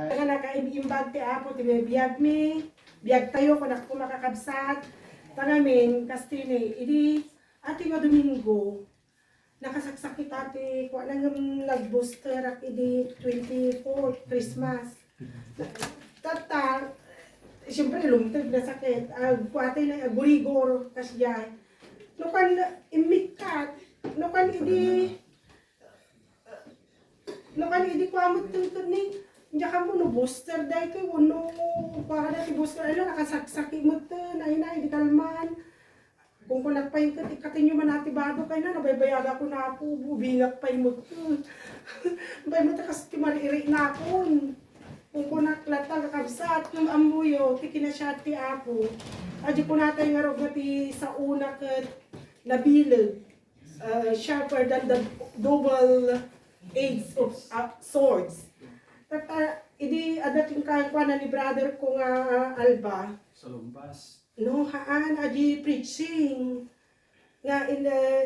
Nga nakaimbag ti Apo, ti biyag mi, biyag tayo kung ako makakabsat. Tangamin, kastini, idi, ati nga Domingo, nakasaksakit ati, kuha lang yung nag-booster at idi 24, Christmas. Tata, siyempre lumtag na sakit, kuwate na gurigor, kasya. Nukan imikat, nukan idi kwamot tungtod ni, hindi ka mo no booster dahil ko, no, para na ti booster, nakasaksaki mo to, na, hindi kalman. Kung kunakpay ka, ikatin nyo man natin bado kayo na, nabaybayaga ko na ako, bubingak pa mo to. Bay mo ta kasi mariri na ako. Kung kunaklata kakabsat, yung ambuyo, tikinasya ti Apo. Adi ko natin nga rog ti sa una kat nabilag, sharper than the double edge of swords. Tata, idi adating kang kwa na ni brother ko nga Alba. Sa lumpas. No, haan, adi preaching. Nga,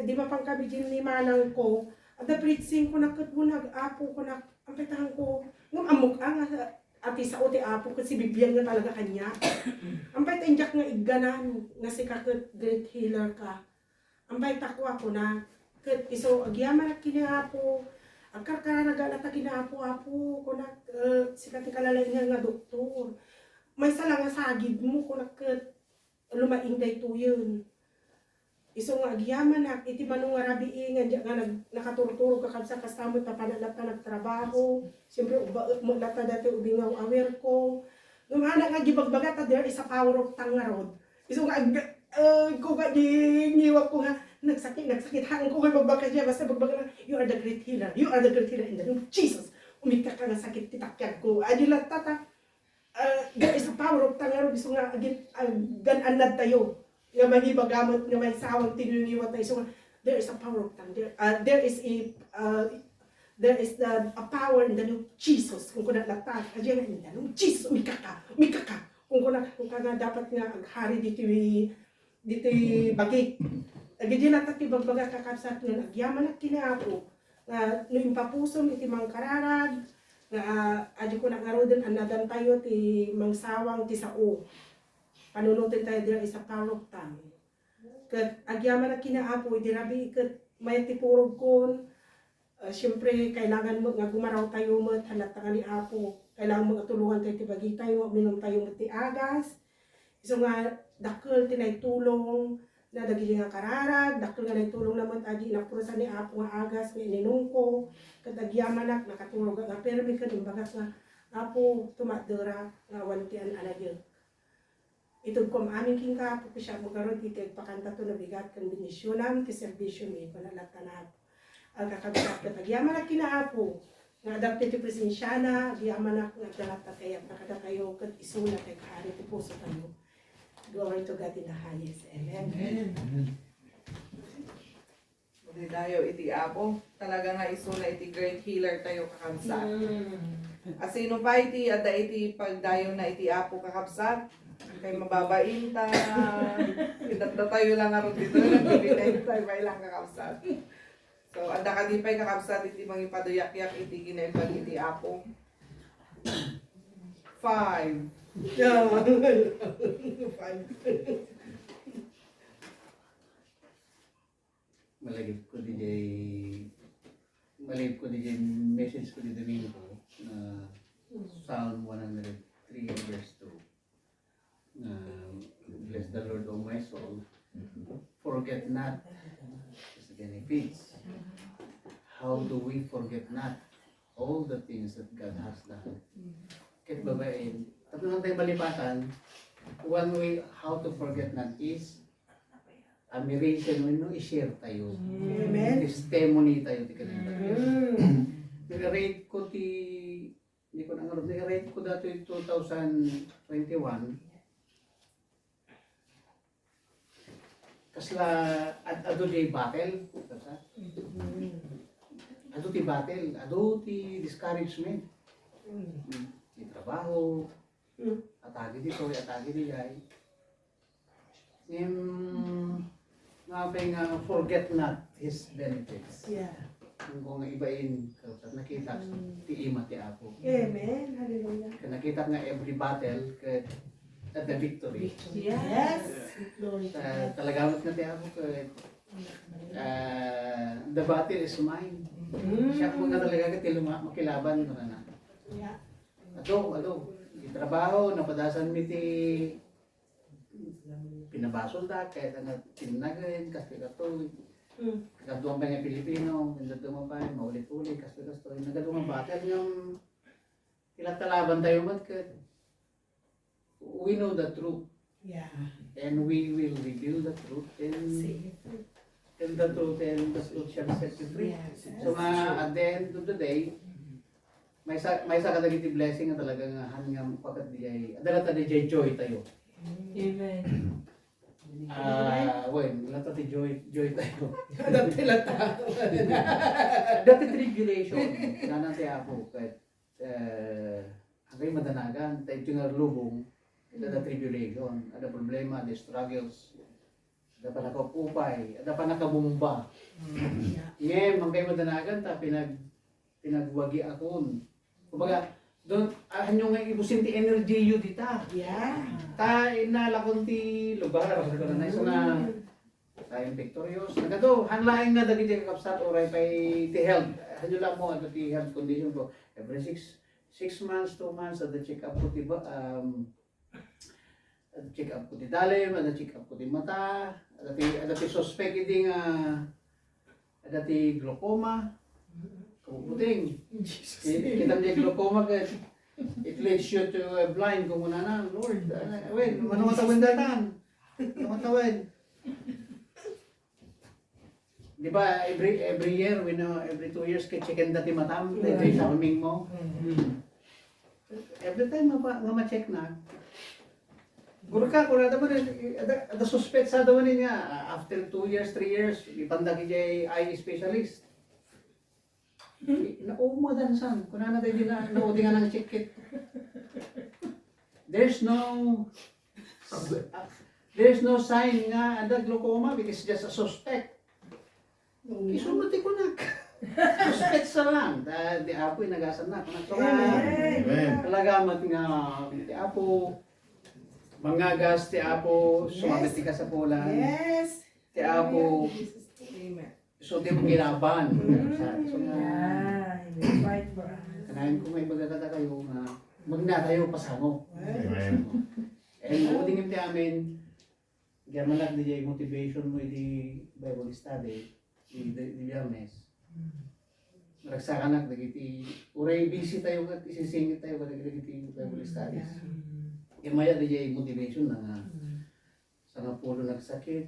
di mapang kami din ni manang ko. Ada preaching ko nakatbunag, Apo ko na, ang petahan ko, ngam amok ang ati sa ote Apo, kasi bibiyang na talaga kanya. Ang peta injak nga iganan, nga si kakot great healer ka. Ang peta ko ako na, kat iso, agyaman at kini Apo, agkarkaraga na ta Apo, kung sikat kalalay nga doktor. May sala nga sagid mo, kung lumaing day to yun. Iso nga agyaman na, iti manong nga rabiing, nga nakaturuturo ka kabsa kastamot na panalata nagtrabaho. Siyempre, mo lata dati ubingaw aware ko. Nung anak nga gibagbaga ta, there is a power of tangarod. Iso nga, ko nga ngiwag ko nga, nagsakit, hang ko nga bagbaka siya, basta bagbaka na, you are the great healer in the name of Jesus. Umika ka nga sakit, titakyan ko. Adi lang tata, there is a power of tangarod, iso nga, gananad tayo. Nga manibagamot, nga may sawang tinuniwat tayo. So, there is a power of tangarod. There is a power in the name of Jesus. Kung kuna latat, adi nga, in the name of Jesus, umika ka. Kung nga dapat nga, hari dito bagik. Agadi lang tati bagbaga kakabsat nga nagyaman at kinapo. Nga no impapusom iti mang kararag. Nga adi ko nakaroon anadan tayo ti mang sawang ti sao. Panunutin tayo dira isa power of tongue. Kat agyaman at kinaapo, iti rabi kat may tipurog kon. Siyempre kailangan mo nga gumaraw tayo mo halat ni Apo. Kailangan mo tulungan tayo ti bagi tayo, minom tayo mo ti agas. Iso nga dakkel tinay tulong na dagili nga kararag, dakkel nga tulong naman adi napurusan ni Apo nga agas nga ininong ko. Kat agyaman nakatulog nga permi ka bagas nga Apo tumadura nga wantian alagyo. Ito ko aming king Apo ko siya magaron iti pagpakanta to na bigat kan binisyonan ti serbisyo mi panalatan na ang kakabsat kat agyaman na kinaapo nga adapted ti presensyana, agyaman na nga dalat kaya nakadatayo kat isula kay kahari ti puso tayo. Glory to God in the highest. Amen. Muli tayo iti Apo, talaga nga isula iti great healer tayo kakabsat. Asino pa iti, ada iti pagdayo na iti Apo kakabsat, kay mababain ta, itatda tayo lang aron dito, nagbibitay tayo may lang kakabsat. So, ada ka di pa'y kakabsat iti mangipaduyak-yak iti ginaimbag iti Apo. 5. Yeah. Malagip ko DJ message ko di Domingo na Psalm 103 verse 2 na bless the Lord O my soul, forget not his benefits. How do we forget not all the things that God has done? Kahit babae, tapos lang tayo balipatan, one way how to forget not is admiration when no i-share tayo. Amen. Testimony tayo ti kanila. Nag-rate ko hindi ko nangarap, nag-rate ko dati 2021. Kasla ado di battle, ado ti battle, ado ti discouragement. Di trabaho, atagi dito, atagi diyay. Nga forget not his benefits. Yeah. kung nga ibain kapsat nakita ti ima ti Apo. Amen. Hallelujah. Kaya nakita nga every battle at the victory. Yes. Glory to Sa God. talagamit nga ti Apo the battle is mine. Siya po nga talaga kati makilaban ko na. Yeah. Ado, trabaho, napadasan mi ti pinabasol ta, kahit ang tinagin, kasi kato, katuwang pa nga Pilipino, nagdaduma pa, maulit-ulit, kasi nagdaduma battle yung ilatalaban tayo man, we know the truth, Yeah. and we will reveal the truth, and the truth shall set you free. Yes. So at the end of the day, may sa kadagiti blessing nga talaga nga hanggang pakat dijay adala ta dijay joy tayo. Amen. When lato ti joy tayo. Dati lata. Dati tribulation nanan ti Apo ket hangay madanagan tayo nga lubong ada tribulation, ada problema, ada struggles. Ada pa nakapupay, ada pa nakabumba. Ngayon, mangkay madanagan ta pinagwagi akon. Kumbaga, doon, hanyo nga ibusin ti energy yu dita. Yeah. Ta, inalakon ti lugar, kasi ko na isa na tayong victorious. Nagado, hanlaing nga dagi ti kakapsat, oray pa'y ti health. Hanyo lang mo, ano ti health condition ko. Every 6 months, 2 months, ada check up ko ti check up ko ti dalim, ada check up ko ti mata, ada ti suspect iti nga, ada ti glaucoma. Kabuting. Kita niya glaucoma ka. It leads you to a blind kung muna na. Lord, wait, manumatawin datan. Manumatawin. Di ba, every year, every 2 years, kay chicken dati matam, every sa kaming mo. Every time nga ma-check na, guro ka, kung nada mo na, ada suspect sa daw niya, after 2 years, 3 years, ipandagi jay eye specialist. Naumo dan san, kung na tayo na naudi nga ng check-kit. There's no sign nga ada glaucoma because just a suspect. Isunod ko na. Suspect sa lang. Di Apo nagasan na. Amen. Talagamat nga, di Apo, mangagas, di Apo, sumabit ka sa pula. Yes. Di Apo, Amen. so di mo ginaban. So nga, Fight for us. kanahin ko may pagkakata kayo nga, magnatayo pasango. Amen. And buting ti amin, gaman lang di motivation mo di Bible study, di Biyernes. Magsakanak dagiti uray busy tayo kat isisingit tayo kat dagiti Bible studies. Maya di motivation na nga sa nga pulo nagsakit,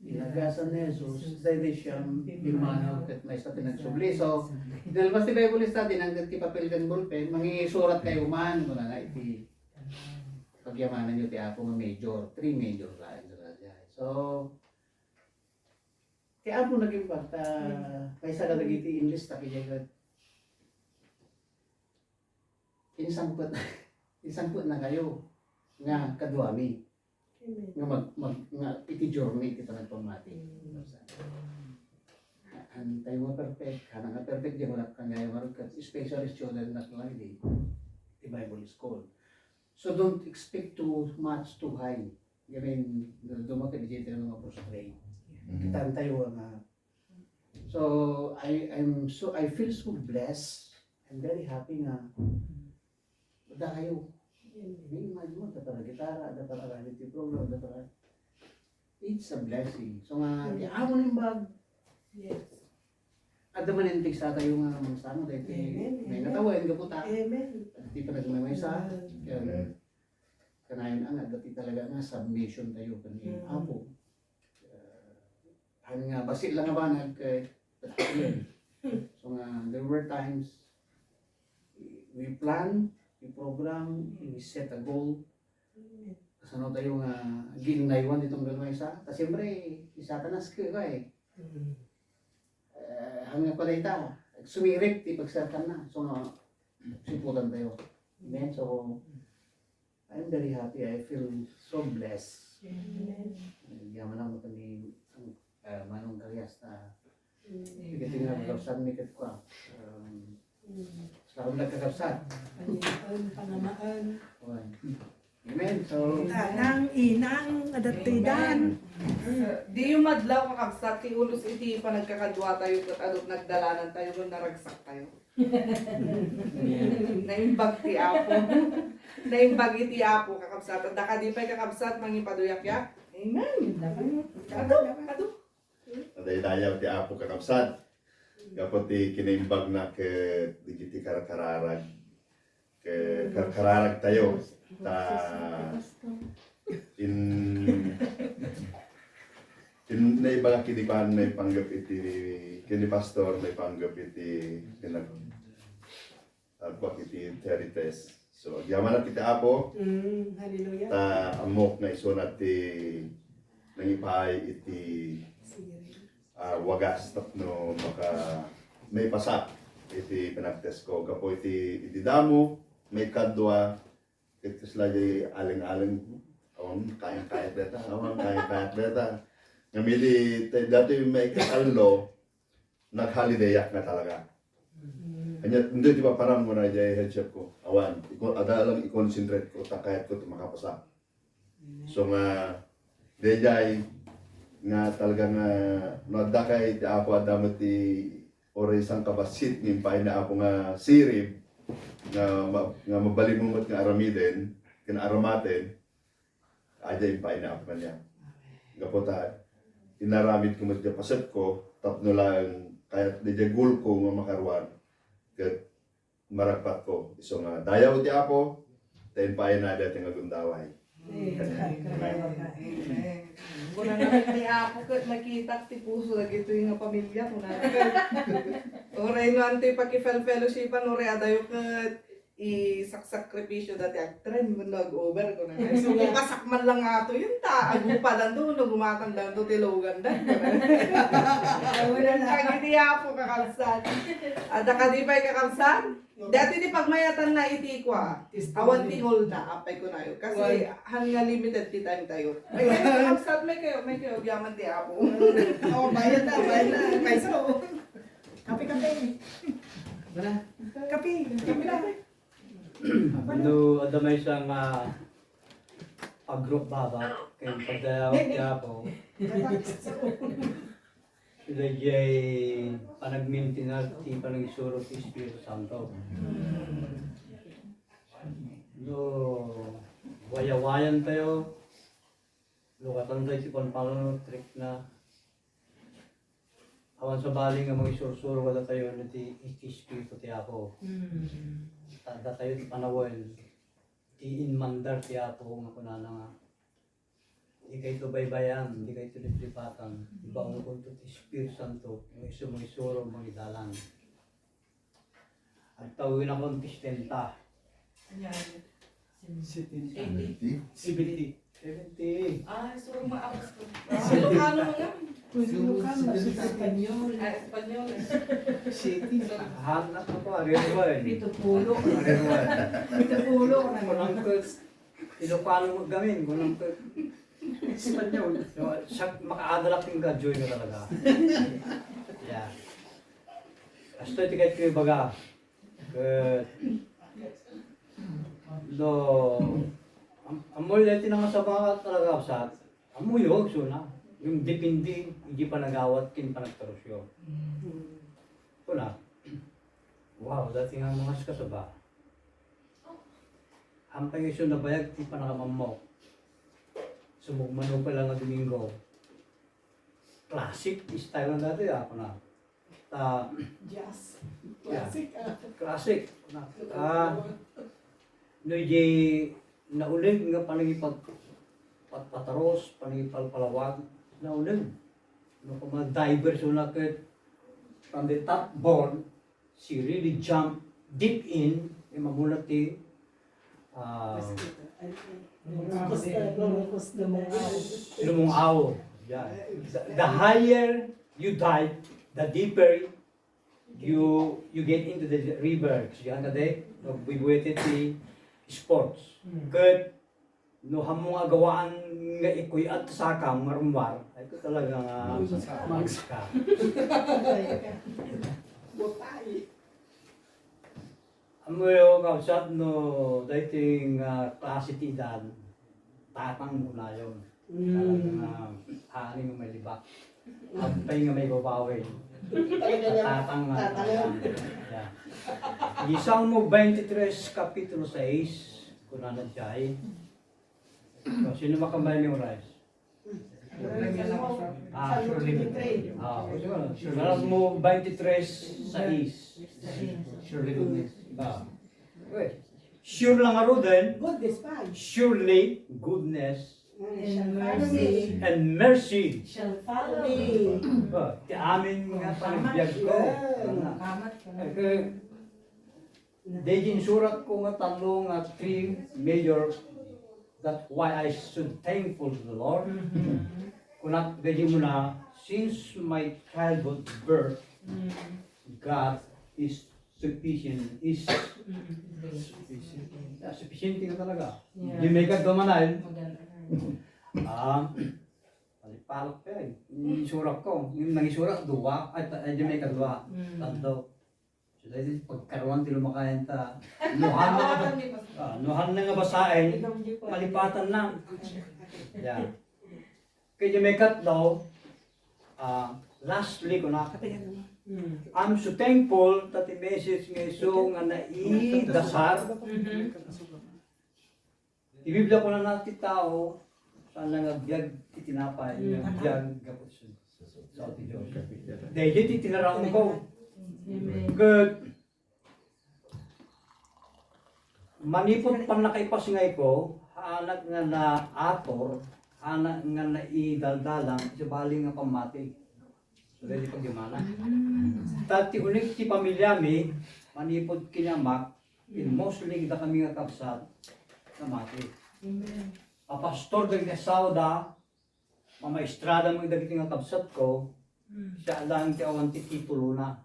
inagasan ni Jesus, dahil siyang imanaw kat may sa pinagsubli. So, dahil basta Bible study, nang ti papel kan ballpen, mangisurat kayo man, kung na iti pagyamanan nyo ti Apo nga major, 3 major lang. So, ti Apo naging pagta, may sa kadagiti English, takiyagad, insangput na kayo, nga kadwami. Nga iti journey iti nagpamati. And tayo nga perfect, kana nga perfect yung wala kanya yung especially student na lang di Bible school. So don't expect too much too high. I mean, dumakit dito yung mga frustrate. Kita tayo nga. So I feel so blessed. I'm very happy nga. Wala kayo. May imagine mo, ada para gitara, ada para reality program, ada para... It's a blessing. So nga, di amo ng bag. Yes. Ada man yung tigsa tayo nga magsama dahil may natawain ka puta. Amen. Di pa nagmamaysa. Kanayon ang dati talaga nga submission tayo kanina. Apo. Hanggang nga, basit lang nga ba so nga, there were times we plan, we program, we set a goal. Kasano tayo nga ginaywan itong gano'n isa. Tapos siyempre, isa tanas ka eh. Hanggang pala ita, sumirip, ipagsarkan na. So nga, siputan tayo. Amen? So, I'm very happy. I feel so blessed. Amen. Yaman lang mo ni Manong Karyas na Ikating nga kakabsat ni kat ko. Sa akong nagkakabsat. Panginoon, pangamaan. Amen. So, Tanang inang adatidan. Di yung madlaw kakabsat, ti ulos iti pa nagkakadwa tayo kat adot nagdalanan tayo kung naragsak tayo. Naimbag ti apo. Naimbag iti apo kakabsat. At daka di pa'y kakabsat, mangipaduyak-yak. Amen. Kado. Dayaw ti apo kakabsat. Kapag ti kinaimbag na ke digiti karakararag. Ke karakararag tayo. In naiba kinipan may panggap iti kini pastor may panggap iti kinag agwak iti heritage. So yaman na kita apo Hallelujah. ta amok na isunat ti nangipay iti wagas tapno maka may pasak iti pinagtes ko kapo iti damo may kadwa iti slay aling-aling awan kaya beta awan kaya beta ngamili dati may kasallo naghalidayak na talaga kanya hindi di ba parang mo na jay headset ko awan ada lang i-concentrate ko takayat ko makapasa so nga dejay nga talaga nga nadakay ti ako adamot ti ore isang kabasit ngimpay na ako nga sirib nga mabalimumot nga aramiden kina aramaten aja impay na ako kanya gapota inaramid ko mo paset ko tapno lang kahit di gul ko nga makarwan ket maragpat ko iso nga dayaw ti ako ten pay na dati nga gundaway. Kuna naman ni apo kat nakita ti puso lagi ito yung pamilya ko na. Oray no ante paki-fellowshipan oray adayo kat isakripisyo dati ang trend mo nag-over ko na. So kung kasakman lang ato yun ta, agupa lang doon, gumatang lang doon, tilogan lang. Wala na. Kagiti apo kakalsan. At di pa kakalsan? Dati di pagmayatan na itikwa, awan ti hold na, apay ko na yun. Kasi hanga limited ti time tayo. May kayo, kakalsan, may kayo, yaman ti apo. Oh, bayad na. Kaiso. Kape. Wala. Kape na. Ano adamay siyang pag-group baba kay pagdayawat niya po. Sila jay panag-maintenance ti panag-isuro ti Espiritu Santo. No, wayawayan tayo. Lukatan tayo si Panpano trick na awan sa baling nga mga isurusuro kada tayo na ti Espiritu ti ako. Tanda tayo ti panawal, ti inmandar ti apo nga kunana nga. Di kayo ito baybayan, di kayo ito liplipatan. Iba ang kunto ti Espiritu Santo, yung iso mga isuro, mga idalan. At tawin akong tistenta. 70. Ah, suro maabos ko. Silocano mo yan? Espanyol. Ah, Espanyol. Hanap ako, ariyan. Pitupulo. Pitupulo. Kunang ko, Ilocano mo gamin, kunang ko. Espanyol. Siya makaadalak yung gadjoy na talaga. Yeah. Asto iti kahit kayo baga. Good. Amoy dati naman sa mga talaga sa amoy yog so na. Yung depindi, hindi pa nagawat, kin pa nagtarosyo. Kuna. Wow, dati nga mga kasaba. Ang pangisyo na bayag, di pa nakamamok. Sumugmano pa lang na Domingo. Classic style lang dati, ako na. Jazz. Yeah. Classic. Classic. No, naulig nga panagipag pataros, panagipalpalawag, naulig. No, kung mga divers na from the top board, she really jump deep in, mamulat lumungaw. Yeah. The higher you dive, the deeper you get into the river. Kasi yan na de, with the sports. Good. no hamo nga gawaan nga ikoy at sakam marumbar ay ko talaga nga magska. Botay. Amo yo kausap no dating klase ti edad tatang mo na yun. Talaga nga ani nga may libak. Antay nga may babawin. Tatang nga. Yeah. Isang mo 23 kapitulo 6 kung ano dyan. So, sino makamemorize? Salat mo 23 6. Surely goodness. Sure lang nga ro din. Goodness pa. Surely goodness And mercy and mercy. shall follow me. Ti amin nga panagbiag ko. Daging surat ko nga talo nga 3 major that's why I should thankful to the Lord. Kunat daging mo na since my childhood birth God is sufficient sufficient ka talaga. Di may kagdamanan. Palipalok pa eh. Yung surat ko, yung nangisurat, duwa, ay di may kadwa. Tanto. So dahil pagkaroon tilo makain ta. Nuhan na nga basahin, malipatan lang. Yeah. Kaya may katlaw, lastly ko na, I'm so thankful that the message nga iso nga naidasar. Ibibla ko na natin tao, sana nga biyag titinapay, nga biyag gapos sa ating Diyos. Dahil dito tinarang ko. Good. Manipot pan nakaipasingay ko, anak nga na ator, anak nga na idaldalang, sa baling nga pamati. So dahil pag yumana. Tati ulit ti pamilya mi, manipot kinamak, in mostly kita kami nga kapsat, na mati. Pastor dagiti sauda, mamaestrada mo dagiti nga kapsat ko, siya lang ti awan ti titulo na.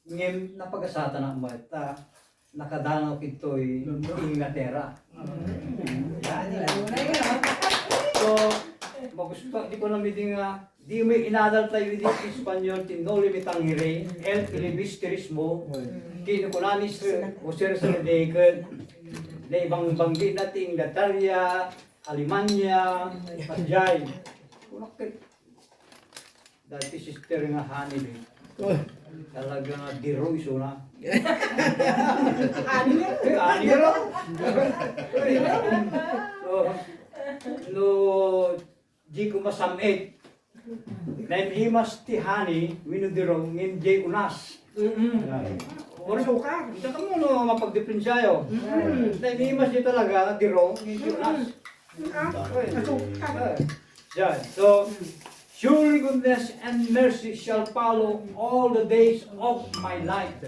Ngem napagasata na mo ita, nakadanaw kito'y Inglaterra. So, magusto, di ko namin nga, di may inadal tayo di Espanyol, tinoli mitang hiri, el filibusterismo, kinukunanis o sir sa degan, na ibang banggit natin Inglaterra, Alemanya, Pajay. Kunakit. Dati sister nga hanil eh. Talaga nga diro iso na. Ani na. Ani ro. So, no, di ko masamit. Naimimas ti hani, winudiro, ngin di unas. Oras ko ka, isa ka mo no mapagdipensyayo. Naimimas di talaga, diro, ngin di unas. Yeah, so, surely goodness and mercy shall follow all the days of my life.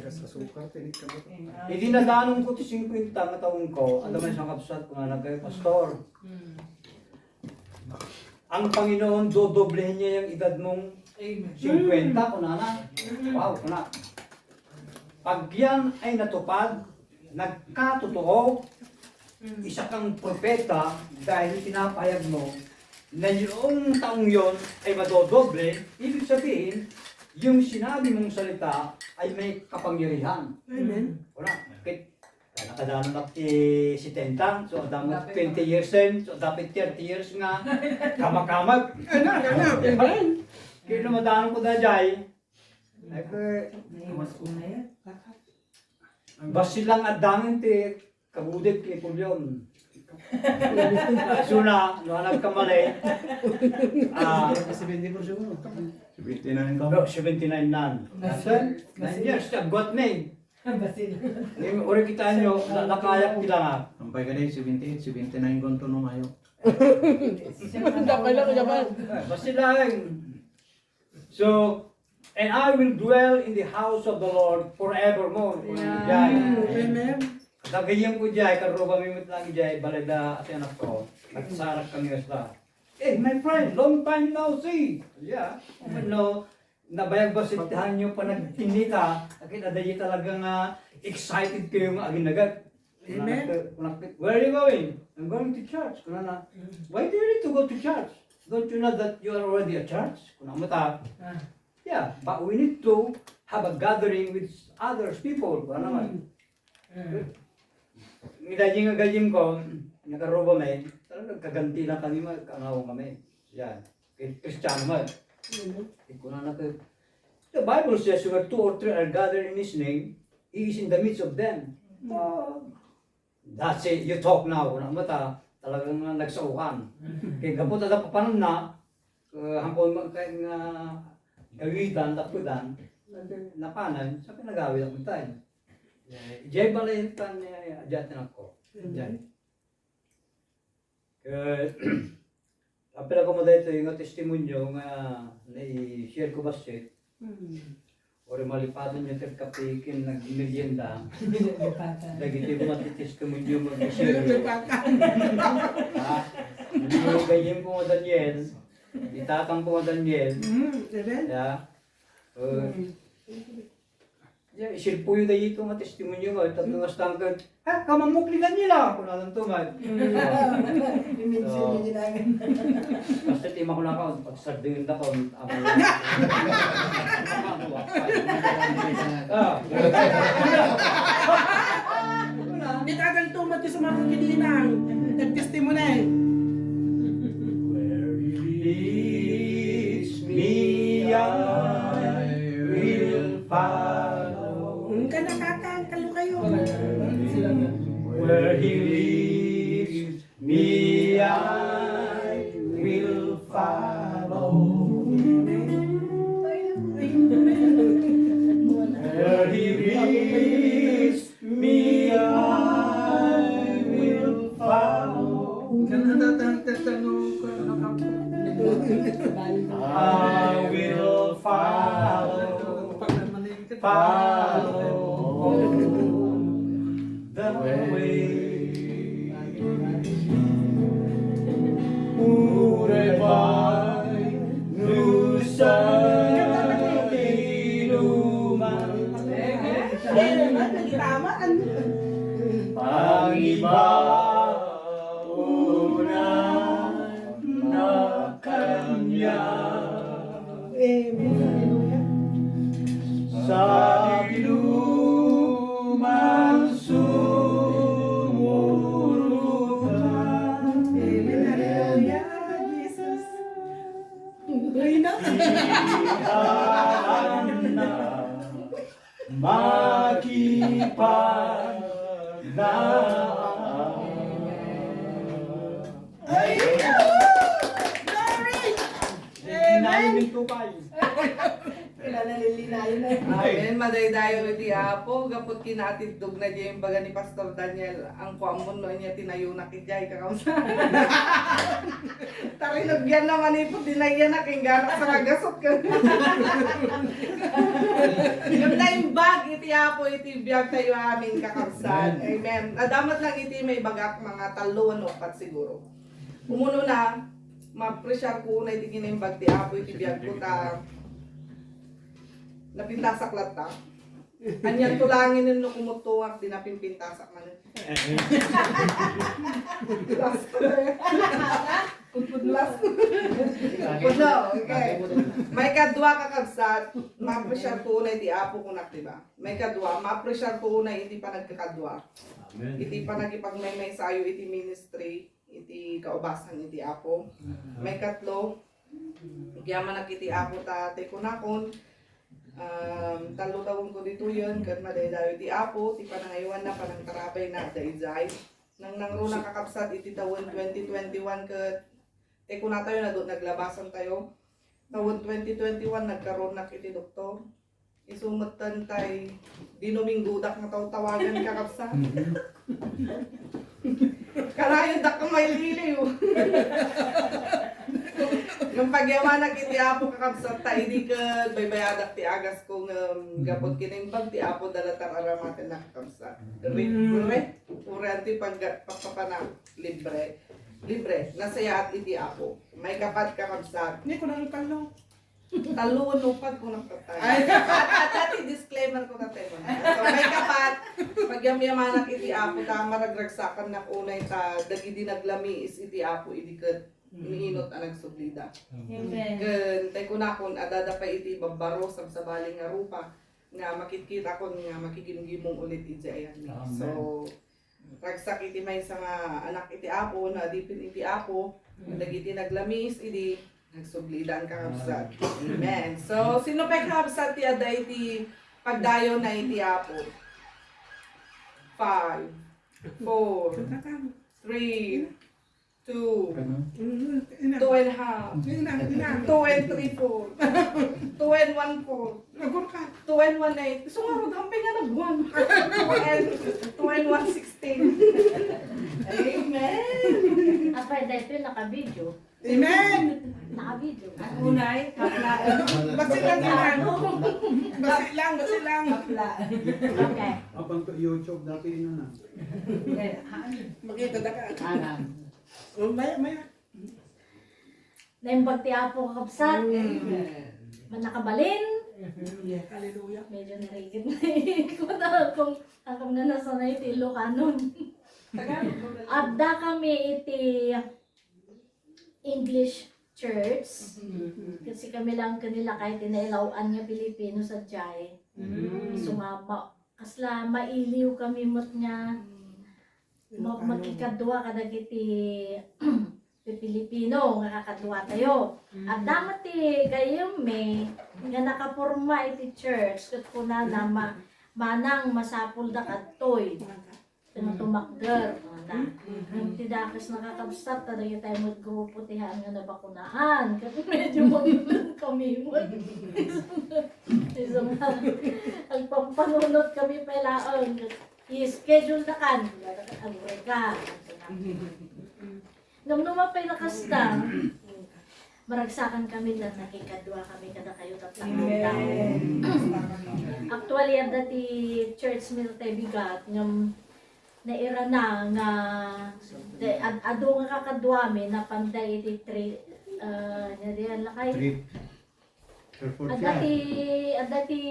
Hindi nadanong ko ti 50 na taon ko, ano man siyang kapsat ko na nagkay pastor. Ang Panginoon, dodoblehin niya yung edad mong 50 kunana. Wow, kuna. Pag yan ay natupad, nagkatotoo, isa kang propeta dahil pinapahayag mo na yung taong yon ay madodoble, ibig sabihin, yung sinabi mong salita ay may kapangyarihan. Amen. Wala. Nakadaan na si Tentang, so damo 20 years din, so dapat 30 years nga, kamak-kamak. Kaya namadaan ko na dyan, basi lang at dangin ti kabudit kay Pulyon. Suna, no nagkamali. 79 ka. 79 nan. 9 years, agwat na eh. Uri kita nyo, nakayak kita nga. Sampai ka 78, 79 konto nung ayo. Basta lang. So, and I will dwell in the house of the Lord forevermore. Amen. Nagayang ko dyan, karoon kami lang dyan, balada at anak ko. Nagsarak kami sa hey, my friend, long time no see. Yeah. No, nabayag ba sitahan nyo pa nagtinita? Nakita dahil talagang excited kayo nga aginagat. Amen. Where are you going? I'm going to church. Kunana, why do you need to go to church? Don't you know that you are already at church? Kunana mata. Yeah, but we need to have a gathering with others people. Kunana naman. Gajing ko, nakaroba may, talagang kaganti na kami, kanaw kami. Yan. Kristiyano man. Kunana ko. The Bible says where 2 or 3 are gathered in His name, He is in the midst of them. That's it, you talk now. Kunang mata, talagang nagsaukan. Kaya kapot na papanan na, hangkol nga gawitan, tapudan, napanan, sa pinagawin ako tayo. Diyan pala yung tan ajatin ako. Diyan. Apela ko mo dito yung testimonyo nga na-share ko ba siya? Ori malipatan niya terkapikin nag-merienda. Dagiti ko matitestimonyo mag-share. Yung ganyan ko mo Daniel, itatang ko mo Daniel. Ya, silpuyo da ito nga testimonyo nga tatlo nga stangkad. Ha, kamamukligan nila kung nalang tumad. Basta tima ko na ako, pagsardingin na ko, ako lang. Di tagal tumat sa mga kakilinang. Nag-testimony. Where He leads me, I will follow. Ka nakakangkalo kayo. Where He leads me, I will follow. Where He leads me, I will follow. I will follow the way. Urebay nusa inuman pangibaon na kanya sa inuman sumurutan. Ihaan na Amen, madaydayo iti Apo, gapot kinatidog na diya yung baga ni Pastor Daniel, ang kuamon no niya tinayo na kijay kakamsa. Tarinog yan naman ipot, dinagyan na king ganak sa kagasot ka. Yung na yung bag, iti Apo, iti biyag tayo amin kakamsan. Amen. Nadamat lang iti may bagak mga taluan o pat siguro. Umuno na, ma-pressure ko na iti kinimbag ti Apo, iti biyag ko ta napintasak lata. Anyan tulangin nino kumutuwak, di napimpintasak man. Last ko na. Last ko. Puno, okay. May kadwa kakabsat, ma-pressure ko na iti Apo ko na, diba? May kadwa, ma-pressure ko na iti pa nagkakadwa. Iti pa nagipagmay sayo iti ministry, iti kaubasan iti Apo. May katlo, kaya man iti Apo ta tekunakon, talo tawon ko dito yun, kan madaydayo ti Apo, ti panangaywan na panang tarabay na daizay. Nang nangro nakakapsat iti tawon 2021 kat tekuna tayo na doon naglabasan tayo. Tawon 2021 nagkaroon na iti doktor. Isumutan tay dinuminggudak na tawagan kakapsat. Karayon dak may liliw. Yung pagyaman iti Apo kakabsat ta hindi ka baybayadak ti agas kung gapot kinimbag ti Apo dalatar aramaten na kakabsat. Libre, uranti pagpapana libre. Nasaya at iti Apo. May kapat kakabsat. Hindi ko nang kalo. talunupad ko ng patay. At dati disclaimer ko na tayo. So may kapat, pag yamyamanak iti apo, ta maragragsakan na unay ta, dagi dinaglami is iti apo, idikat, iniinot ang nagsublida. Amen. Gan, tayo ko na kung adada pa iti babaro sa sabaling nga rupa, nga makikita ko nga makikimgimong ulit iti ayan. Amen. So, ragsak iti may sa nga anak iti apo, na adipin iti apo, dagiti naglamis, iti nagsublidan ka kapsat. Amen. So, sino pa kapsat ti ada iti pagdayo na iti apo? 5, 4, 3, 2, 2 and a half, 2 and 3, 4, 2 and 1, 4, Nagor ka. 2 and 1, 8. So nga ro, hamping nga nagbuwan. 2 and 1, 16. Amen. Apay dahil ito naka-video. Amen. Naka-video. Ang unay, kaplaan. Basilang yan. Basilang. Kaplaan. Okay. Abang to YouTube dati na. Makita na ka. Oh, maya. Naimbag ti Apo kakabsat. Manakabalin. Hallelujah. Medyo narigid na ko na kung akong nga nasanay iti Ilocanon. Abda kami iti English church. Kasi kami lang kanila kahit inailawan nga Pilipino sa Jai. So nga, kasla mailiw kami mot nga makikadwa kadag iti Pilipino nga kakadwa tayo. At damat ti gayam me nga nakaporma iti church kat kuna na manang masapul da kadtoy. Nga tumakder. Yung tidakas nakakabsat talaga tayo magkuputihan nga nabakunahan. Kasi medyo magulan kami mo. Isang agpampanunot kami pailaan. I-schedule na kan. Agure ka. Nung numapay na kasta, maragsakan kami na nakikadwa kami kada kayo tatlong taon. Actually, ang dati church mi tayo bigat, ng naira na nga ado nga kakadwami na panday iti 3 nadiyan lakay adati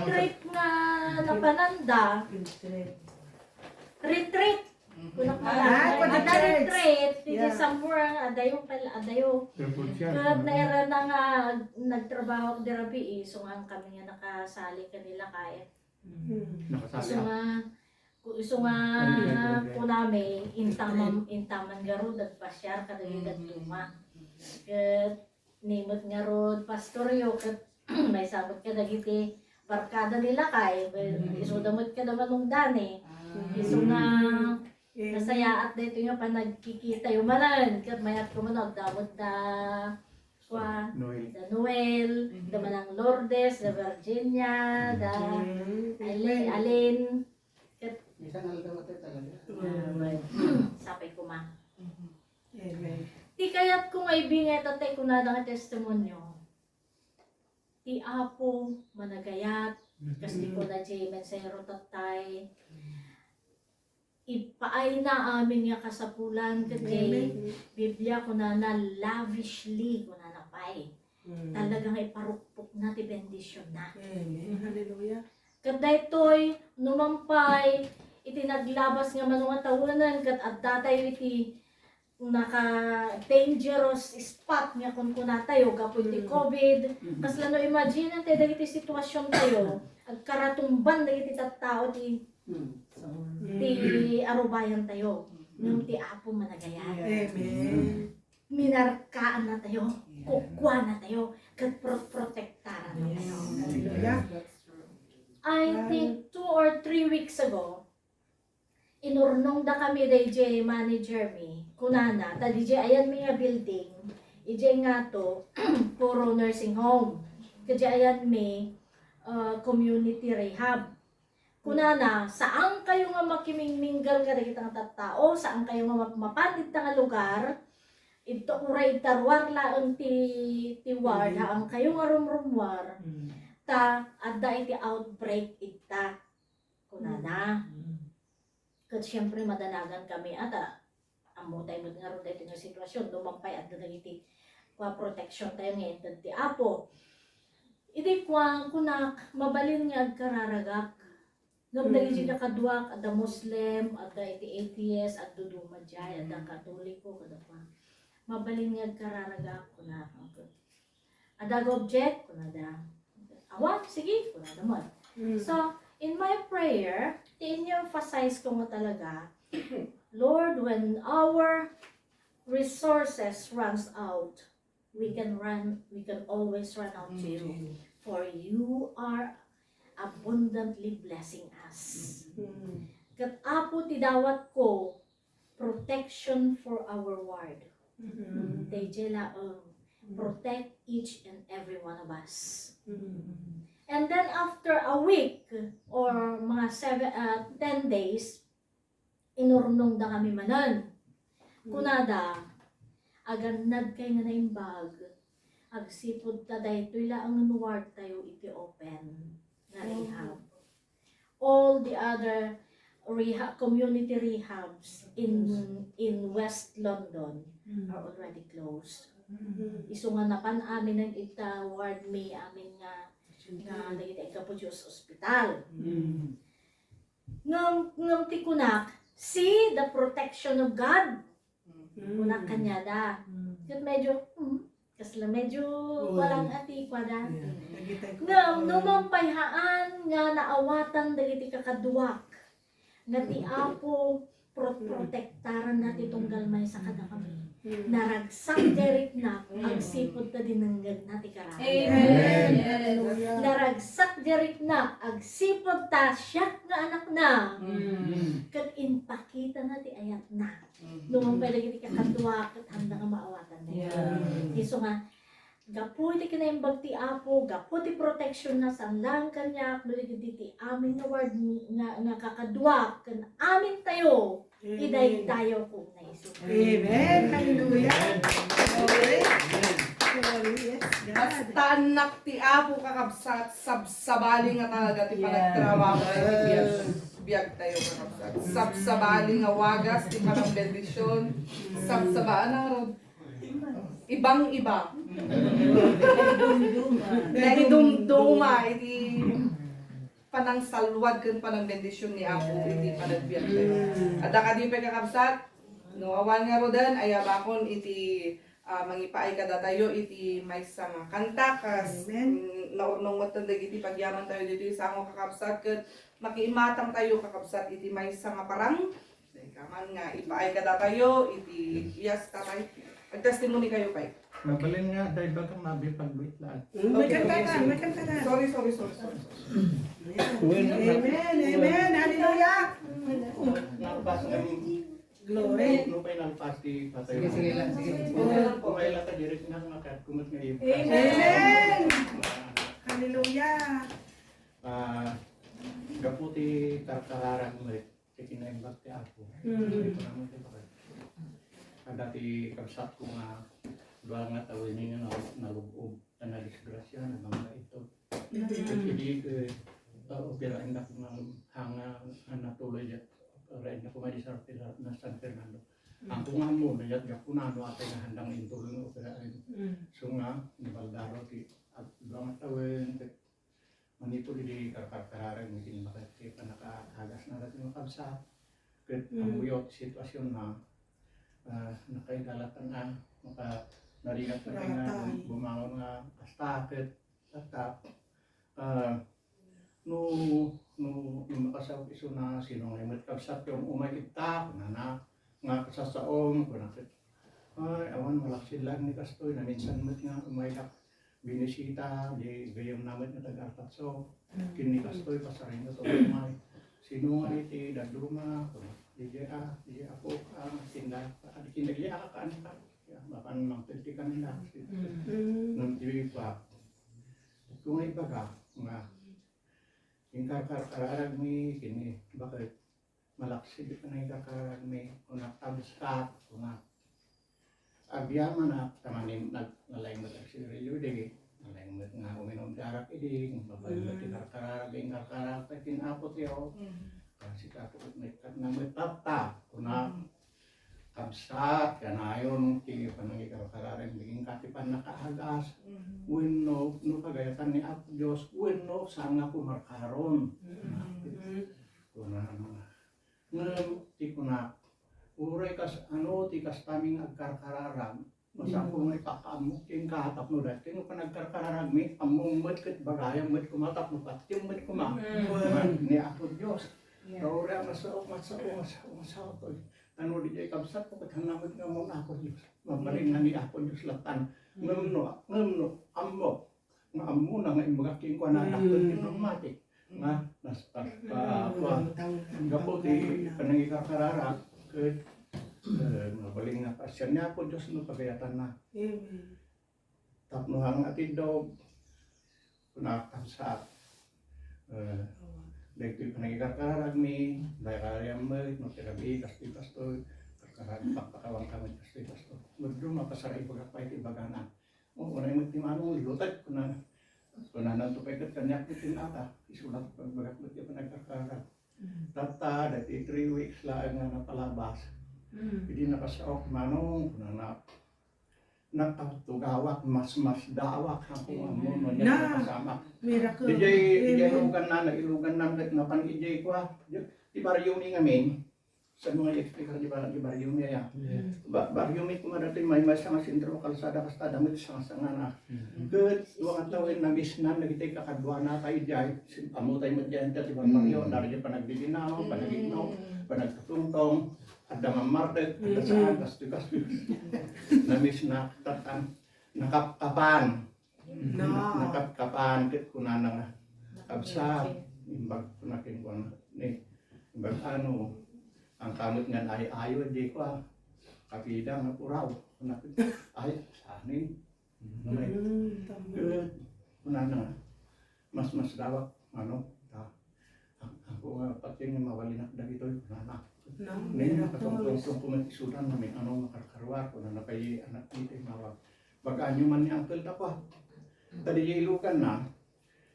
trip nga napananda retreat kunak ada retreat iti somewhere adayo kad naira na nga nagtrabaho ak dirabi so nga kami nga nakasali kanila kay iso nga kunami intaman garud agpasyar kadagig tuma ket nimot nga rod pastoryo ket may sabot ka dagiti barkada nila kay iso damot ka naman nung dani iso nga masaya at dito nga pa nagkikita yung manan kat mayat ko man damot da Noel, da manang Lourdes, da Virginia, da Alin kat Isang aldaw tayo talaga. sapay ko ma Amen. ti kayat kung ay binget at tay kunada nga testimonyo ti Apo managayat kasi ko na jay mensero tatay ipaay na amin nga kasapulan kajay Biblia ko na lavishly ko na napay talagang iparukpok na ti bendisyon na Amen. Hallelujah. kada ito'y numampay iti naglabas nga manunga tawanan kat at datay iti naka dangerous spot nga kung kuna tayo kapoy ti COVID kas lano imagine tayo dagiti sitwasyon tayo agkaratumban dagiti tattao ti arubayan tayo nung ti Apo managayat Amen. minarkaan na tayo kukwa na tayo kat protektaran na tayo Hallelujah. I think 2 or 3 weeks ago inurnong da kami DJ manager mi kunana ta DJ ayan mi nga building ije nga to puro nursing home kaya ayan mi community rehab kunana saan kayo nga makimingminggal ka dagiti nga tattao saan kayo nga mapandit nga lugar ito uray tarwar laeng ti ward ang kayo nga rumrumwar ta adda iti outbreak ita kunana kat syempre madanagan kami ata amo tayo nga ron dahil nga sitwasyon, dumampay at dagiti kwa protection tayo ngayon, ti Apo. Idi kwa kunak, mabalin nga agkararagak. Ngam dagiti kakadwak, at the Muslim, at the atheist, at duduma jay, at the Katoliko, kada pa. Mabalin nga agkararagak, kunak. Adag object, kunada. Awan, sige, kunada mo. So, in my prayer, in-emphasize ko nga talaga, Lord, when our resources runs out, we can always run out to you. For you are abundantly blessing us. Kat Apo ti dawat ko, protection for our ward. Tejela, protect each and every one of us. And then after a week or mga 10 days, inurnong da kami manan. Kunada, aganad kay nga naimbag, agsipod ta daytoy laang ward tayo iti open na rehab. All the other community rehabs in West London are already closed. Isu nga napan amin ng ita ward may amin nga dagiti kapo Diyos ospital. Ngam ti kunak, see the protection of God. Kunak kanya da. Kat medyo, kasla medyo walang ati kwa da. Ngam numampayhaan nga naawatan dagiti kakaduwak. Nga ti Apo protektaran natin itong galmay sa kada kami. Naragsak direct na ang sipod na dinanggag natin karami. Amen. Naragsak direct na ang sipod ta siyak nga anak na. Kat inpakita natin ayat na. Nung pwede kita kakadwa kat handa nga maawatan na yun. Iso nga, gaputi ka na yung bagti Apo, gaputi protection na sa lang kanya, kuligiti amin na word nga kakadwa, kan amin tayo. Iday tayo kung naisip. Amen. Hallelujah. Glory. Glory. Yes, God. Basta anak ti Apo kakabsat, sabsabali nga talaga ti panagtrabaho tayo biyag tayo kakabsat. Sabsabali nga wagas ti panang bendisyon, sabsabaan ang rod. Ibang-iba. Nahidumduma, iti panang salwad kan panang bendisyon ni Apo, iti panagbiag tayo. At akadi pa kakabsat, no awan nga rodan, ayabakon iti mangipaay kada tayo iti may nga kanta kas naurnong matandag iti pagyaman tayo dito sa ako kakabsat ket makiimatang tayo kakabsat iti may nga parang kaman nga ipaay kada tayo iti yes tatay pag-testimony kayo kay Mabalin nga, dahil ba kang mabipag-wait lang? May kanta na. sorry Amen. Amen. Hallelujah. Nalpas ng Glory. lupay nalpas di patayo. Sige lang. Kumaila ka direct na nakat, kumot nga yung Amen. Hallelujah. Gaputi karkararang mo tikinaimbag ti Apo. Dati kabsat ko nga dua nga tawin niya nalubog na disgrasya na mga ito. Jadi operain na ko nga hanga natuloy dyan. Operain na ko nga di sa San Fernando. Ang kung nga mo na yan, gapunano atay nga handang intulong ng operain. So nga, nabaldaro ti at dua nga tawin manipul di karkararang hindi makati pa nakahagas na natin mga kabsat. Kaya amuyot sitwasyon na nakaidalatan na narigat na rin na bumangon nga astakit at no makasaw iso na sino nga imat kabsat yung umakita na nga kasasaong kunakit ay awan malaksid lang ni Kastoy na minsan mat nga umayak binisita di gayong namat na tagartat so kini Kastoy pasarin na to umay sino nga iti daduma di ako tinda kinda di akakaan ka baka namang kritikan nila nung tiwi pa kung may baga nga yung kakararag may kini bakit malaksid ka na yung kakararag may unak tabskat unak agyaman na tamanin nalaing mag-aksirelyo di nalaing nga uminom darak idi babae ba tinarkararag yung kakararag ay tinapot yaw kasi kapot may kat na may tapta unak kabsat kanayon ti panangikararan biging katipan nakaagas wenno no kagayatan ni Apo Dios wenno sanga ko markaron kuna ngem ti kuna uray kas ti kas taming agkarkararan masako may pakamok king kahatap no dati no panagkarkararag mi among met ket bagayam met kumatap no patim met kuma ni Apo Dios ora masao to ano di jay kabsat ko kathanamot nga mo Apo Dios mabaling ni Apo Dios latan ngemno ammo nga ammo na nga imagaking ko na ako mati nga nasta pa gapo di panangikakarara ket mabaling nga pasyan niya Apo Dios no pagayatan na tapno hang atid daw kuna kabsat dahil panagkakararag mi, dahil karayam mo, magkarabi, kastoy, karkarag, pakpakawang kamay, kastoy. Magdro, mapasaray, pagkapay, ibaganan. O, unay mo timano, ilutag, kuna nantupay kat kanyak itin ata, isulat, pagbagat yung panagkakararag. Tata, dati 3 weeks lang nga napalabas. Hindi nakasaok, manong, kuna nakatugawak, mas dawak ako ang mo niya kasama. Miracle. DJ ilugan na napan DJ ko ha. Di baryo mi ngamin. Sa mga explicar di baryo mi ya. Baryo mi kumadating may sa sentro kalsada kastada mo sa na. Good, duwang tawin na bisnan nagitay kakadwa na tayo diay. Amo tayo mo diyan ti baryo dari panagdilinaw, panagignaw, panagtutungtong. Ada mamartet, ada saan, kastus. Namis na tatan, nakapkapan. Nakapkapan, kit kuna nga kabsat. Imbag kunakin ko na. Imbag ano, ang kamot nga ayo di ko kapida nga puraw. Kunakin, ay, sanin. Good. Kuna nga, mas dawak, ano, ako nga pati nga mawalinak na ito, kuna ngayon nakatungtong kumagisudan namin anong makarkarwar ko na napay anak dito mawag. Baga nyo man ni Uncle Dapa. Tadi ilukan na.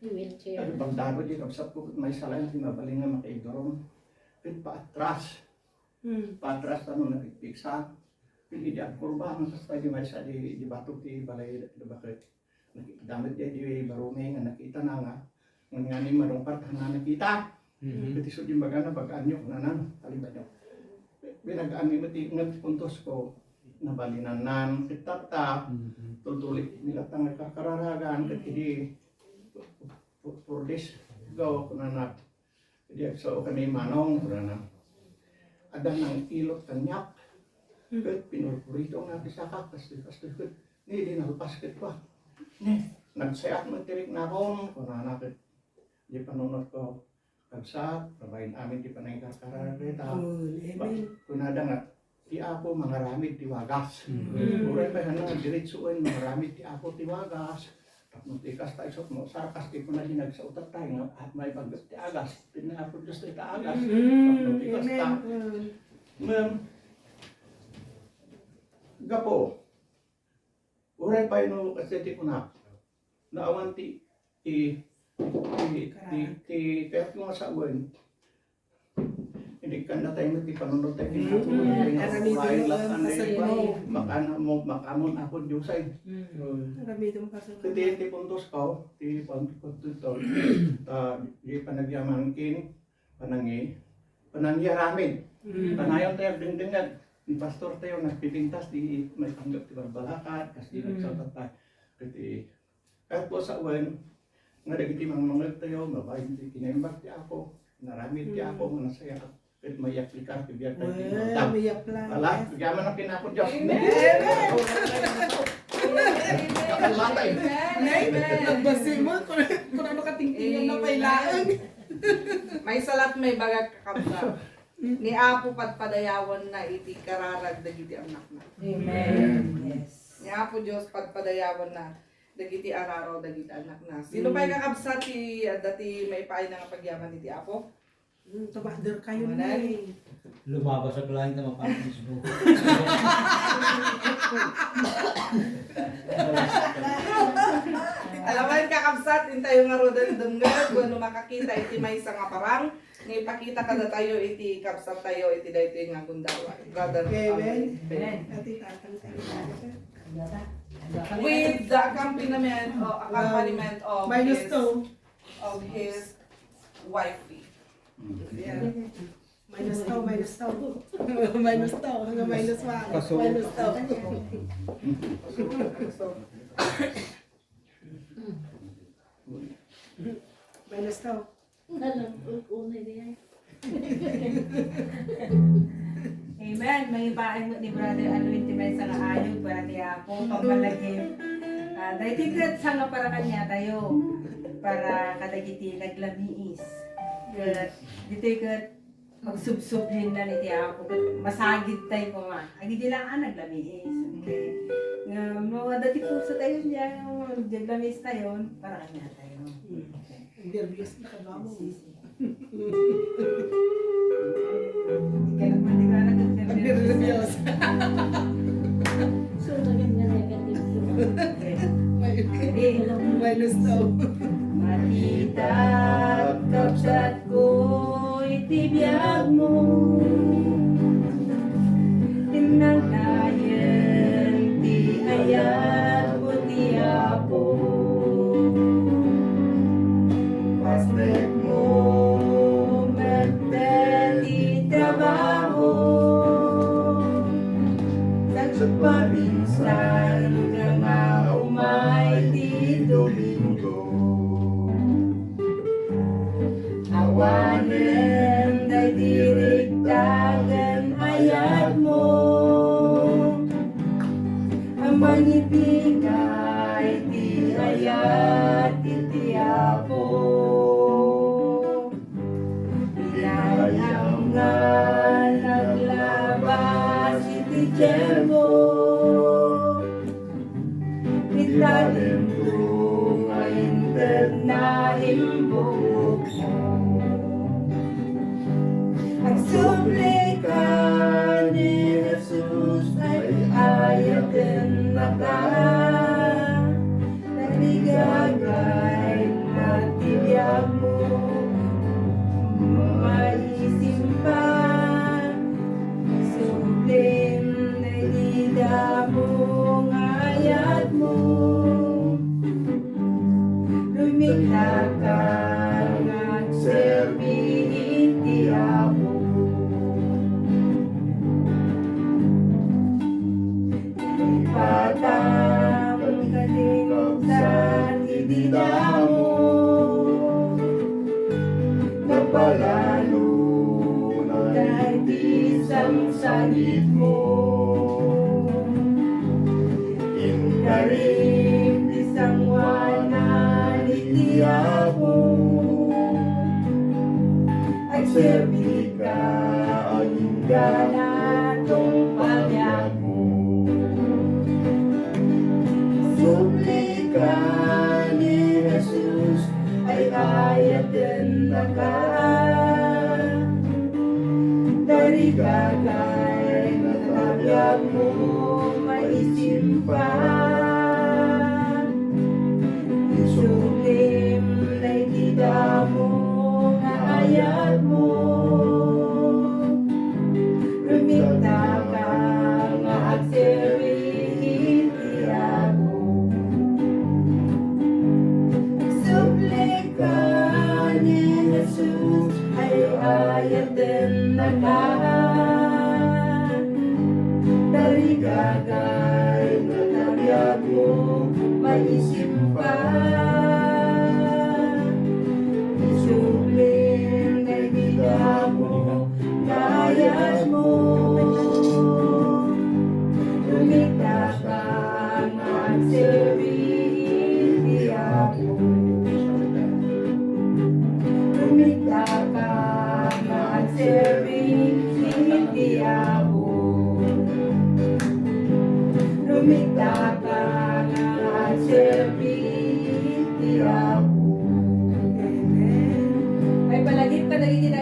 Tadi bagdado di kapsat ko may salayan mabaling nga makaigdoron. Pin paatras. Paatras ano nakikpiksa. Pin hindi ang kurba ang kasta di may sa di batok di balay di bakit. Damit di barume nga nakita na nga. Ngani marungpat na nakita. Pati so di baga na bagaan nyo nanan taliban nyo. Binagaan ni mati ngat puntos ko nabalinanan kitata tultulik nila tang kakararagan ket di for this go kunanak di so kami manong kunana ada nang ilot kanyak ket pinurpurito nga pisaka kastoy ket ni di nalpas ket pa ni nagsayak man tirik na akong kunana ket di panunot ko kabsat, pabayin amin di panay karkarara reta. Kunada nga, di ako mangaramid ti wagas. Uray pa yan nga, diretsuin mangaramid ti ako ti wagas. Tapos tikas tayo sa mo, sarkas di ko na dinagsautat tayo nga, at may bagat ti agas. Pinapod Diyos ti agas. Tapos tikas tayo. Gapo, uray pa yun kasi ti kunak. Naawan ti kaya ko nga sa uwan, hindi ka na tayo magpipanunod tayo makamon ako Diyosay. Ti puntos ko, ti puntos ito, di panagyamankin, panangyaramid. Panayon tayo dingdingan, ni pastor tayo nagpipintas, di may panggap ti barbalakat, kasi nagsatat tayo. Kahit po sa uwan, nga dagiti mga tayo, mabayin di kinaimbag ti ako, naramid ti ako, nga nasaya ka, kahit may aplikar, kibiyar tayo di magdam. Ala, bigyaman ang pinako Diyos. Kakalmatay. Nagbasi mo, kung ano katingtingan na pailaan. May salat may bagag kakabsa. Ni Apo padpadayawan na iti kararag dagiti anak na. Amen. Yes. Ni Apo Dios padpadayawan na dagiti araraw dagiti anak na. Sino pa'y kakabsat ti dati may paay na nga pagyaman iti Apo? Tumader kayo na Manay. eh. Lumabas sa langit na mapantis mo. Alam mo yung kakabsat, din tayo nga rodan dumgad, kung ano makakita, iti may isa nga parang, ngay pakita ka na tayo, iti kapsat tayo, iti dahito yung nga kundawa. Brother, Kevin. Ben. Ati tatang tayo. With the accompaniment of Minus his, 2. of his wifey. Yeah. Minus 2, minus 2. Minus 2, hanggang minus 1. Minus 2. Minus 2. Unay diyan. Amen. May ipain mo ni Brother Alwin Timay sa kaayod para niya po pampalagim. Dahil tigret sa nga para kanya tayo para kadagiti naglamiis. Dito kat magsubsublin na ni Tiapo. Masagid tayo ko nga. Agiti lang naglamiis. Okay. Mga dati po sa tayo niya, naglamiis tayo para kanya tayo. Nervous na ka ba mo? Kaya naman di ka Nervous. So, naging negative yun. Minus 2. Matitat kapsat ko itibiyag mo Tinantayan ti ayat mo ti apo Pastek mo mette ti trabaho Sa pabinsan ka nga umay ti Domingo Awanen day dirigtagan ayat mo Ang manipigay ti ayat iti apo Inayang nga naglabas iti tiyempo Italim ko nga na imbog mo Ang suplika ni Jesus ay ayatin na ka Naligagay na tibiyag mo Maisimpan Suplim na inida mo ayat mo Lumita ka nagserbi iti apo Ipatang kalimtan idida mo Napalalo na di samsanit mo Inkarim di sangwanan iti apo At serbi ka ang ganatong pamyag mo Supli ka ni Jesus ay ayatin na ka Darigagay na tabiyag mo maisimpan Isuplim na itida mo nga ayat mo Rumikta ka nga agserbi iti ako Suplika ni Jesus ay ayatin na ka Darigagay na tabiyag mo maisimpan Isuplim na ibigay mo Gayas mo Lumita ka magserbi iti ako Lumita ka magserbi iti ako Lumita ka magserbi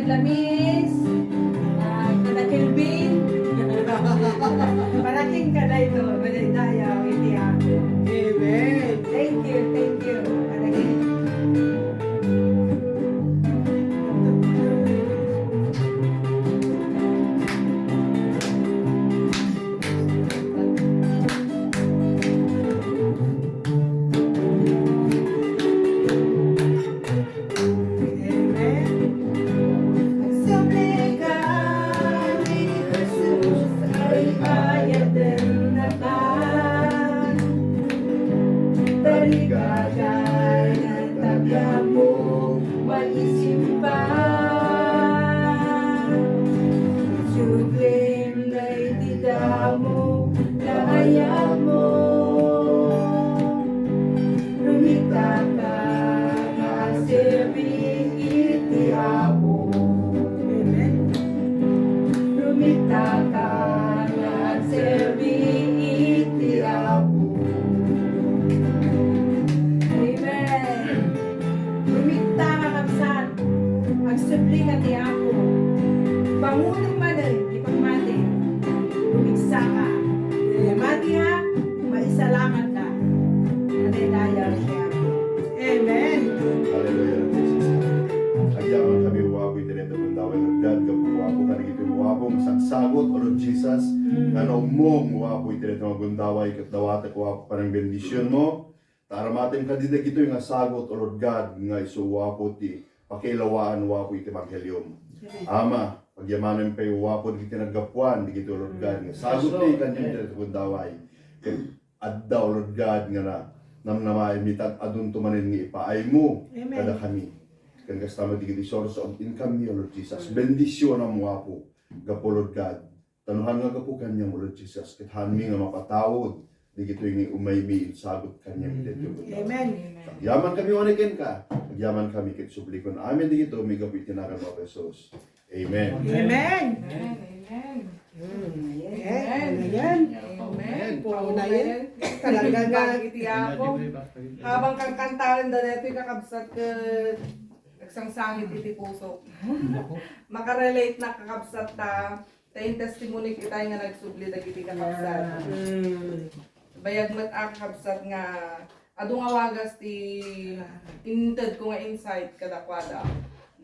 Lamis, kada Kilbin. Parating ka na ito, dayaw, iti ako. Amen. Thank you, thank you. Kada Pangunang manay, ipagmati, lumigsa ka. Mati ha, maisalamat ka. Dayaw siya. Amen. Hallelujah, Jesus. Agyaman kami wapo itineto kung daway ng God, kapag wapo ka nagito wapo, masagsagot, o Lord Jesus, na naumong wapo itineto kung daway, katdawata ko wapo pa ng bendisyon mo, taramatin ka din ito yung sagot, o Lord God, nga iso wapo ti, pakilawaan wapo iti Evangelium. Ama, pagyamanan pa yung wapo, di kita naggapuan, di kita Lord God, nga sagot ni kanyang itineto kung daway, addaw Lord God, nga na, namnamay mitag adun tumanin ni ipaay mo kada kami kan kastama di source of income ni Lord Jesus bendisyon ang mga po gapo Lord God tanuhan nga gapo kanya mo Lord Jesus ket hanmi nga mapatawod di gito yung umaybi sagot kanya dito Amen. yaman kami waniken ka yaman kami ket sublikon amen di gito may gapo tinagan mo Jesus amen. Amen. Amen. Amen. Amen. Amen. Pauna yan. Talaga nga. Iti ako. Habang kang kantaran da dito kakabsat ka nagsangsangit iti puso. Makarelate na kakabsat ta tayong testimony kita nga nagsubli dagiti kakabsat. Bayag mat kakabsat nga adung awagas ti inted ko nga insight kadakwada.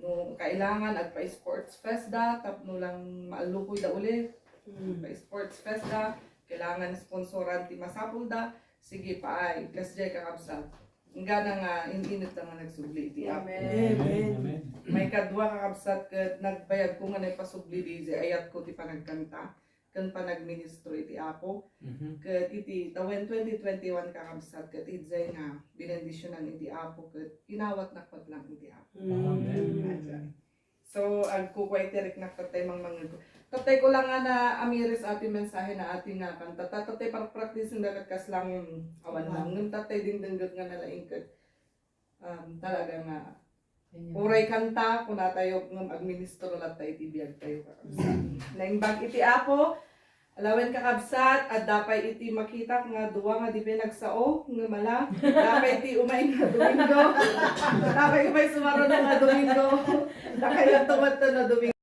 No kailangan agpa sports fest da tapno lang maalukoy da uli. Pa sports fest da kailangan sponsoran ti masapul da sige pa ay kasjay kakabsat ngana nga init lang nga nagsubli ti Amen. may kadwa kakabsat ket nagbayad ko nga napasubli di ayat ko ti panagkanta ken panagministro iti ako ket iti tawen 2021 kakabsat ket idzay nga binendisyonan iti ako ket inawat nakpat lang iti ako. So agkukway tirik na katay mga tatay ko lang nga na amiris ati mensahe na ati nga kanta. Tatay para practice ng dagat kas lang awan lang. Nung tatay din denggot nga nalaingkot. Talaga nga. Puray kanta kung natayo ng administro lang tayo itibiyag tayo kakabsat. Naimbag iti ako. Alawen kakabsat at dapay iti makita nga duwa nga di pinagsao nga mala. Dapay iti umay nga Domingo. Dapay umay sumaro na nga Domingo. Nakaya tumat na Domingo.